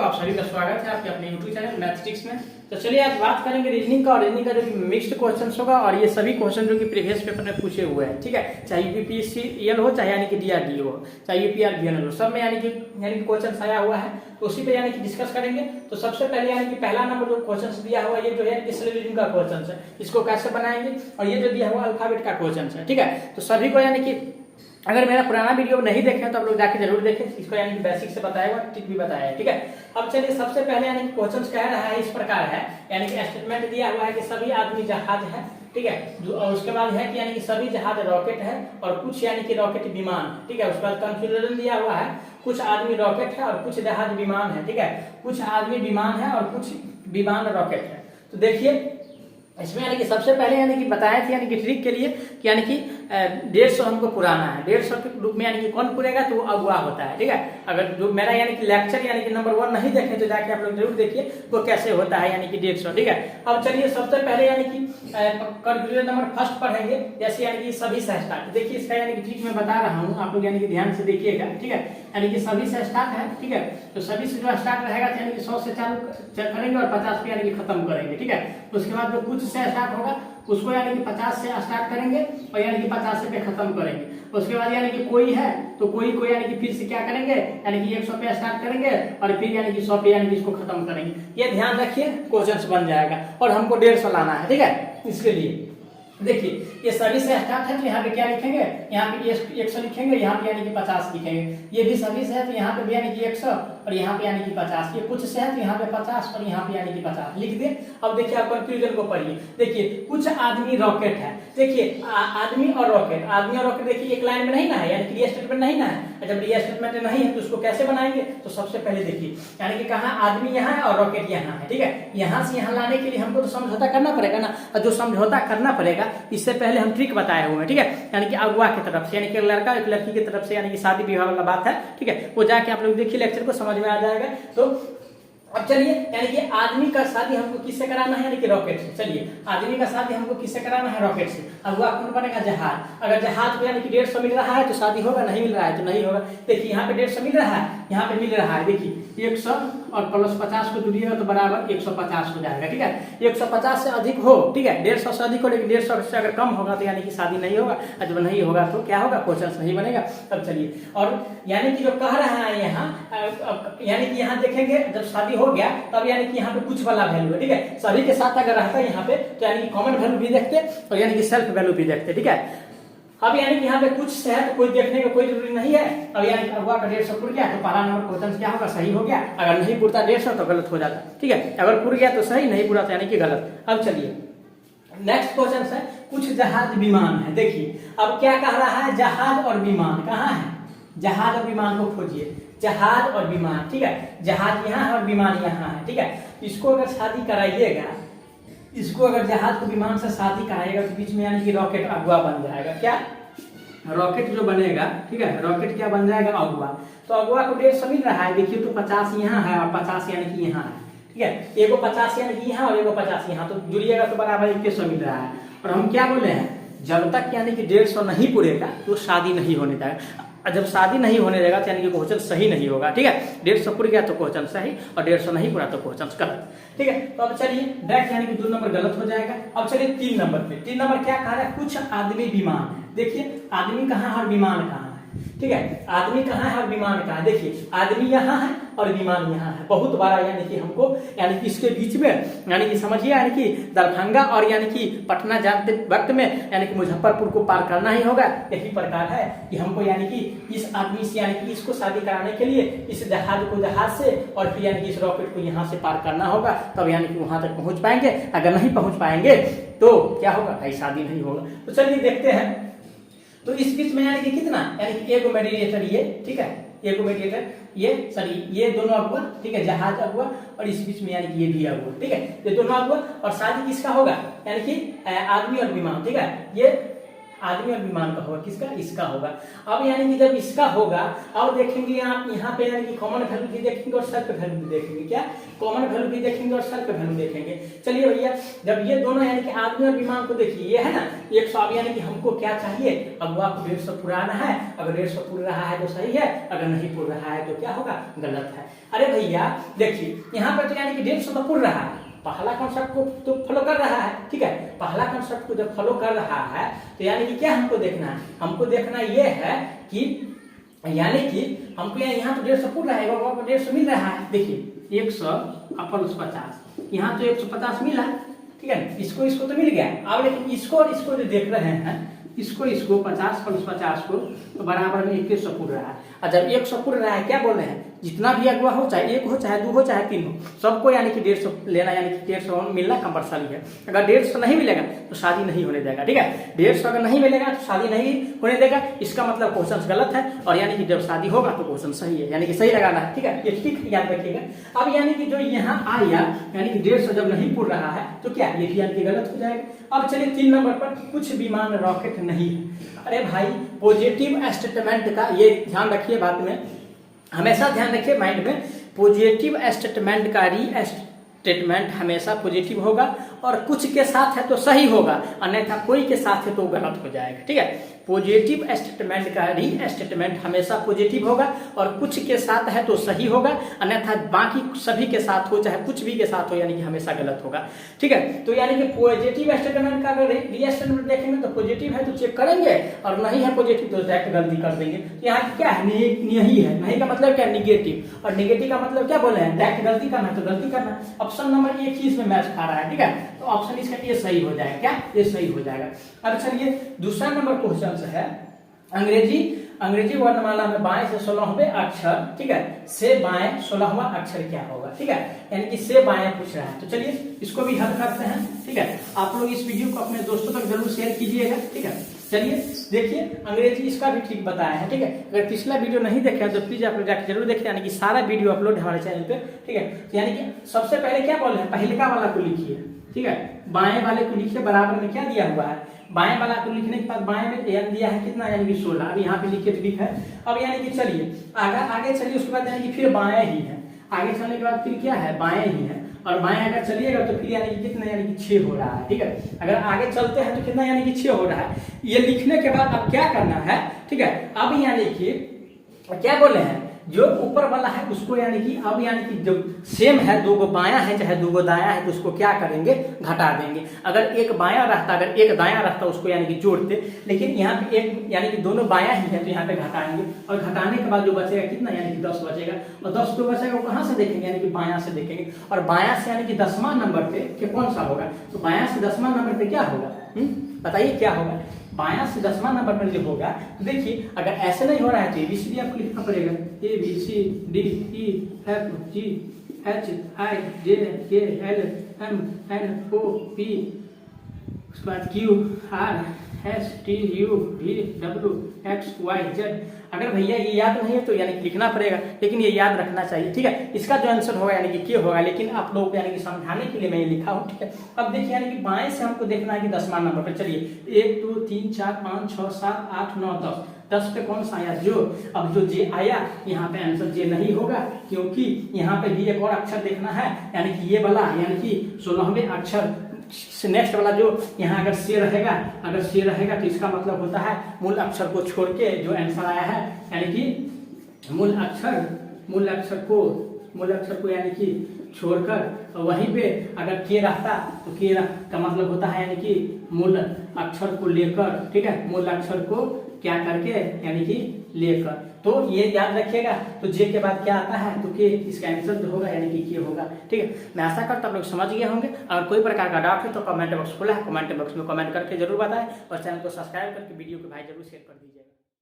आप सभी का स्वागत है आपके अपने YouTube चैनल मैथमेटिक्स में। तो चलिए आज बात करेंगे रीजनिंग का, और रीजनिंग का जो कि मिक्स्ड क्वेश्चन होगा, और ये सभी क्वेश्चन जो कि प्रीवियस पेपर में पूछे हुए हैं, ठीक है। चाहे यूपीपीसीएल हो, चाहे यानी कि डीआरडीओ हो, चाहे यूपीआरबीएनएल हो, सब में यानी कि क्वेश्चन आया हुआ है, तो उसी पे यानी कि डिस्कस करेंगे। तो सबसे पहले यानी कि पहला नंबर जो क्वेश्चन दिया हुआ ये जो है सिलोजिज्म का क्वेश्चन है, इसको कैसे बनाएंगे, और ये जो दिया हुआ अल्फाबेट का क्वेश्चन है, ठीक है। तो सभी को यानी कि अगर मेरा पुराना वीडियो नहीं देखे तो आप लोग जाके जरूर देखें, इसको यानी बेसिक से बताया हुआ, ट्रिक भी बताया है, ठीक है। अब चलिए सबसे पहले यानी क्वेश्चंस कह रहा है इस प्रकार है, यानी कि स्टेटमेंट दिया हुआ है कि सभी आदमी जहाज है, ठीक है। और उसके बाद है कि यानी कि सभी जहाज रॉकेट है और कुछ यानी कि रॉकेट विमान, ठीक है। उसके बाद कंक्लूजन दिया हुआ है कुछ आदमी रॉकेट है और कुछ जहाज विमान है, ठीक है। कुछ आदमी विमान है और कुछ विमान रॉकेट है। तो देखिए इसमें यानी कि सबसे पहले यानी कि बताया था यानी कि ट्रिक के लिए कि यानी कि 150 हमको पुराना है, 150 के ग्रुप में यानी कि कौन पुरेगा तो वो अगुआ होता है, ठीक है। अगर जो मेरा यानी कि लेक्चर यानी कि नंबर 1 नहीं देखे तो जाके आप लोग जरूर देखिए वो कैसे होता है यानी कि 150, ठीक है। अब चलिए सबसे पहले यानी कि कंक्लूजन नंबर फर्स्ट पढ़ेंगे, जैसे यानी कि सभी से स्टार्ट। देखिए इसका यानी कि ट्रिक मैं बता रहा हूँ, आप लोग यानी कि ध्यान से देखिएगा, ठीक है। यानी कि सभी से स्टार्ट है, ठीक है। तो सभी से जो स्टार्ट रहेगा यानी कि 100 से चालू करेंगे और 50 पे यानी कि खत्म करेंगे, ठीक है। उसके बाद जो कुछ से स्टार्ट होगा उसको यानी कि 50 से स्टार्ट करेंगे और यानी कि 50 पे खत्म करेंगे। उसके बाद यानी कि कोई है तो कोई को यानी कि फिर से क्या करेंगे, यानी कि 100 पे स्टार्ट करेंगे और फिर यानी कि 100 पे यानी कि इसको खत्म करेंगे। ये ध्यान रखिए, क्वेश्चन बन जाएगा। और हमको 150 लाना है, ठीक है। इसके लिए देखिए ये सभी से स्टार्ट है तो यहाँ पे क्या लिखेंगे, यहाँ पे 100 लिखेंगे, यहाँ पे यानी कि 50 लिखेंगे। ये भी सभी से है तो यहाँ पे भी यानी कि 100 और यहाँ पे यानी कि 50। ये कुछ से है तो यहाँ पे 50 और यहाँ पे यानी कि 50 लिख दे। अब देखिए आप कंक्लूजन को पढ़िए। देखिए कुछ आदमी रॉकेट है, देखिए आदमी और रॉकेट, आदमी और रॉकेट देखिए एक लाइन में नहीं ना है, यानी कि ये स्टेटमेंट नहीं ना है। जब ये स्टेटमेंट नहीं है तो उसको कैसे बनाएंगे, तो सबसे पहले देखिए यानी कि कहा आदमी यहाँ है और रॉकेट यहाँ है, ठीक है। यहाँ से यहाँ लाने के लिए हमको तो समझौता करना पड़ेगा ना, और जो समझौता करना पड़ेगा इससे पहले हम ट्रिक बताए हुए हैं, ठीक है। यानी कि अगुआ की तरफ से, यानी कि लड़का एक लड़की की तरफ से यानी कि शादी विवाह वाला बात है, ठीक है। वो जाके आप लोग देखिए लेक्चर को समझ में आ जाएगा। तो अब चलिए यानी कि आदमी का शादी हमको किससे कराना है, यानी कि रॉकेट से। चलिए आदमी का शादी हमको किससे कराना है, रॉकेट से। अगुआ कौन बनेगा, जहाज। अगर जहाज को यानी कि 150 मिल रहा है तो शादी होगा, नहीं मिल रहा है तो नहीं होगा। देखिए यहाँ पे 150 मिल रहा है, यहाँ पे मिल रहा है, देखिए 100 और प्लस 50 को जुड़िएगा तो बराबर 150 हो जाएगा, ठीक है। 150 से अधिक हो, ठीक है, 150 से अधिक हो, लेकिन 150 से अगर कम होगा तो यानी कि शादी नहीं होगा, और जब नहीं होगा तो क्या होगा, क्वेश्चन नहीं बनेगा। तब चलिए और यानी कि जो कह रहा है यहाँ, यानी कि यहाँ देखेंगे जब शादी हो गया तब यानी कि यहाँ पे कुछ वाला वैल्यू है, ठीक है। सभी के साथ अगर रहता है यहाँ पे तो यानी कि कॉमन वैल्यू भी देखते और यानी कि सेल्फ वैल्यू भी देखते, ठीक है। अब यानी कि यहाँ पे कुछ से है तो कोई देखने का कोई जरूरी नहीं है। अब यानी कि अगुआ का 150 पुर गया तो पहला नंबर क्वेश्चन क्या होगा, सही हो गया। अगर नहीं पुरता 150 तो गलत हो जाता, ठीक है। अगर पुर गया तो सही, नहीं पुरा तो यानी कि गलत। अब चलिए नेक्स्ट क्वेश्चन है कुछ जहाज विमान है। देखिए अब क्या कह रहा है, जहाज और विमान कहाँ है, जहाज और विमान को खोजिए। जहाज और विमान, ठीक है। जहाज यहाँ है और विमान यहाँ है, ठीक है। इसको अगर शादी कराइएगा, इसको अगर जहाज को विमान से शादी कराएगा तो बीच में यानी कि रॉकेट अगुआ बन जाएगा। क्या रॉकेट जो बनेगा, ठीक है, रॉकेट क्या बन जाएगा, अगुआ। तो अगुआ को 150 मिल रहा है, देखिए तो 50 यहाँ है और 50 यानी कि यहाँ है, ठीक है। एगो 50 यानी कि यहाँ और एगो 50 यहाँ, तो जुड़िएगा तो बराबर 150 मिल रहा है। और हम क्या बोले हैं, जब तक यानी कि 150 नहीं पुरेगा तो शादी नहीं होने देगा। जब शादी नहीं होने देगा तो यानी कि क्वेश्चन सही नहीं होगा, ठीक है। 150 पुर गया तो क्वेश्चन सही और 150 नहीं पूरा तो क्वेश्चन गलत, ठीक है। तो अब चलिए डायरेक्ट यानी कि 2 नंबर गलत हो जाएगा। अब चलिए 3 नंबर पे, 3 नंबर क्या कहा है, कुछ आदमी विमान है। देखिए आदमी कहाँ है और विमान कहाँ है, ठीक है। आदमी कहाँ है और विमान कहाँ है, देखिए आदमी यहाँ है और विमान यहाँ है। बहुत बड़ा यानी कि हमको यानी कि इसके बीच में यानी कि समझिए यानी कि दरभंगा और यानी कि पटना जाते वक्त में यानी कि मुजफ्फरपुर को पार करना ही होगा। यही प्रकार है कि हमको यानी कि इस आदमी से यानी कि इसको शादी कराने के लिए इस जहाज को जहाज से और फिर यानी कि इस रॉकेट को यहाँ से पार करना होगा, तब यानी कि वहां तक पहुंच पाएंगे। अगर नहीं पहुंच पाएंगे तो क्या होगा भाई, शादी नहीं होगा। तो चलिए देखते हैं। तो इस बीच में यानी कि कितना, यानी कि एगो मेडिएटर ये, ठीक है, एगो मेडिएटर ये, सॉरी ये दोनों अगुआ, ठीक है, जहाज अगुआ और इस बीच में यानी कि ये भी अगुआ, ठीक है। ये दोनों अगुआ और शादी किसका होगा, यानी कि आदमी और विमान, ठीक है। ये आदमी और विमान का होगा, किसका, इसका होगा। अब यानी कि जब इसका होगा, अब देखेंगे आप यहाँ पे यानी कि कॉमन वैल्यू भी देखेंगे और सेल्फ वैल्यू भी देखेंगे। क्या, कॉमन वैल्यू भी देखेंगे और सेल्फ वैल्यू देखेंगे। चलिए भैया, जब ये दोनों यानी कि आदमी और विमान को देखिए, ये है ना 100, अब यानी कि हमको क्या चाहिए, अब आपको 150 पुराना है, अगर 150 पुर रहा है तो सही है, अगर नहीं पुर रहा है तो क्या होगा, गलत है। अरे भैया देखिए, यहाँ पर तो यानी कि 150 तो पुर रहा है, पहला कॉन्सेप्ट को तो फॉलो कर रहा है, ठीक है। पहला कॉन्सेप्ट को जब फॉलो कर रहा है तो यानी कि क्या हमको देखना है, हमको देखना ये है कि यानी कि हमको यहाँ तो 150 पुर रहा है, 150 मिल रहा है। देखिए 100 + 50, यहाँ तो 150 मिला, ठीक है, इसको तो मिल गया। अब लेकिन इसको और इसको जो देख रहे हैं, इसको 50 + 50 को तो बराबर में 2100 पुर रहा है। और जब 100 पुर रहा है, क्या बोल रहे हैं, जितना भी अगुआ हो, चाहे 1 हो, चाहे 2 हो, चाहे 3 हो, सबको यानी कि 150 लेना, यानी कि 150 मिलना कंपलसरी है। अगर 150 नहीं मिलेगा तो शादी नहीं होने देगा, ठीक है। 150 अगर नहीं मिलेगा तो शादी नहीं होने देगा, इसका मतलब क्वेश्चन गलत है, और यानी कि जब शादी होगा तो क्वेश्चन सही है, यानी कि सही लगाना है, ठीक है, ये ठीक याद रखिएगा। अब यानी कि जो यहाँ आया, यानी कि 150 जब नहीं पुर रहा है तो क्या, ये भी यानी कि गलत हो जाएगा। अब चलिए 3 नंबर पर, कुछ विमान रॉकेट नहीं है। अरे भाई, पॉजिटिव स्टेटमेंट का ये ध्यान रखिए, बात में हमेशा ध्यान रखिए माइंड में, पॉजिटिव स्टेटमेंट का री स्टेटमेंट हमेशा पॉजिटिव होगा, और कुछ के साथ है तो सही होगा, अन्यथा कोई के साथ है तो गलत हो जाएगा, ठीक है। पॉजिटिव स्टेटमेंट का री स्टेटमेंट हमेशा पॉजिटिव होगा, और कुछ के साथ है तो सही होगा, अन्यथा बाकी सभी के साथ हो, चाहे कुछ भी के साथ हो, यानी कि हमेशा गलत होगा, ठीक है। तो यानी कि पॉजिटिव स्टेटमेंट का अगर री स्टेटमेंट देखेंगे तो पॉजिटिव है तो चेक करेंगे, और नहीं है पॉजिटिव तो डायरेक्ट गलती कर देंगे। तो यहाँ क्या है, नहीं है, नहीं का मतलब क्या, निगेटिव, और निगेटिव का मतलब क्या बोले हैं, डायरेक्ट गलती करना है तो गलती करना। ऑप्शन नंबर 1 ही इसमें मैच खा रहा है, ठीक है, तो ऑप्शन इसका ये सही हो जाएगा। क्या, ये सही हो जाएगा। अब चलिए दूसरा नंबर क्वेश्चन है, अंग्रेजी वर्णमाला में बाएं से 16वें अक्षर, ठीक है, से बाएं 16वां अक्षर क्या होगा, ठीक है, यानी कि से बाएं पूछ रहा है। तो चलिए इसको भी हल करते हैं, ठीक है। आप लोग इस वीडियो को अपने दोस्तों तक जरूर शेयर कीजिएगा, ठीक है। चलिए देखिए, अंग्रेजी इसका भी ठीक बताया है, ठीक है। अगर पिछला वीडियो नहीं देखा तो प्लीज आप लोग जाकर जरूर देखिए, यानी कि सारा वीडियो अपलोड है हमारे चैनल पे, ठीक है। यानी कि सबसे पहले क्या बोले हैं, पहले का वाला को लिखिए, ठीक है, बाएं वाले को लिखिए, बराबर में क्या दिया हुआ है, बाएं वाला को लिखने के बाद बाएं में एन दिया है कितना, यानी कि 16। अब यहाँ पे लिखिए तो ठीक है। अब यानी कि चलिए आगे चलिए, उसके बाद यानी कि फिर बाएं ही है, आगे चलने के बाद फिर क्या है, बाएं ही है, और बाएं अगर चलिएगा तो फिर यानी कि कितना, यानी कि 6 हो रहा है, ठीक है। अगर आगे चलते हैं तो कितना, यानी कि 6 हो रहा है। ये लिखने के बाद अब क्या करना है, ठीक है। अब यानी कि क्या बोले हैं, जो ऊपर वाला है उसको यानी कि अब यानी कि जो सेम है, 2 गो बायां है चाहे 2 गो दायां है, तो उसको क्या करेंगे, घटा देंगे। अगर एक बायां रहता, अगर एक दायां रहता, उसको यानी कि जोड़ते, लेकिन यहाँ पे एक यानी कि दोनों बायां ही है तो यहाँ पे घटाएंगे, और घटाने के बाद जो बचेगा कितना, यानी कि 10 बचेगा, और 10 जो बचेगा वो कहाँ से देखेंगे, यानी कि बायां से देखेंगे, और बायां से यानी कि 10वां नंबर पे कौन सा होगा, तो बायां से 10वां नंबर पे क्या होगा, बताइए क्या होगा, बायां से 10वां नंबर पर जो होगा। तो देखिए अगर ऐसे नहीं हो रहा है तो ABCD आपको लिखना पड़ेगा, ABCDEFGHIJKLMNOP, उसके बाद QRSTUVWXYZ। अगर भैया ये याद नहीं है तो यानी कि लिखना पड़ेगा, लेकिन ये याद रखना चाहिए, ठीक है। इसका जो आंसर होगा यानी कि क्या होगा, लेकिन आप लोगों को यानी कि समझाने के लिए मैं ये लिखा हूँ, ठीक है। अब देखिए यानी कि बाएं से हमको देखना है कि 10वां नंबर पर, चलिए 1 2 3 4 5 6 7 8 9 10, 10 पे कौन सा आया, जो। अब जो जे आया यहाँ पे आंसर जे नहीं होगा, क्योंकि यहाँ पे भी एक और अक्षर देखना है, यानी कि ये वाला, यानी कि 16वें अक्षर से नेक्स्ट वाला जो यहाँ अगर से रहेगा, अगर से रहेगा तो इसका मतलब होता है मूल अक्षर को छोड़ के जो आंसर आया है, यानी कि मूल अक्षर को यानी कि छोड़कर वहीं पे अगर के रहता तो के का मतलब होता है यानी कि मूल अक्षर को लेकर, ठीक है, मूल अक्षर को क्या करके यानी कि लेकर। तो ये याद रखिएगा। तो जे के बाद क्या आता है, तो के, इसका आंसर जो होगा यानी कि के होगा, ठीक है। मैं आशा करता हूं आप लोग समझ गए होंगे। अगर कोई प्रकार का डाउट है तो कमेंट बॉक्स खुला है, कमेंट बॉक्स में कमेंट करके जरूर बताएं, और चैनल को सब्सक्राइब करके वीडियो को भाई जरूर शेयर कर दीजिएगा।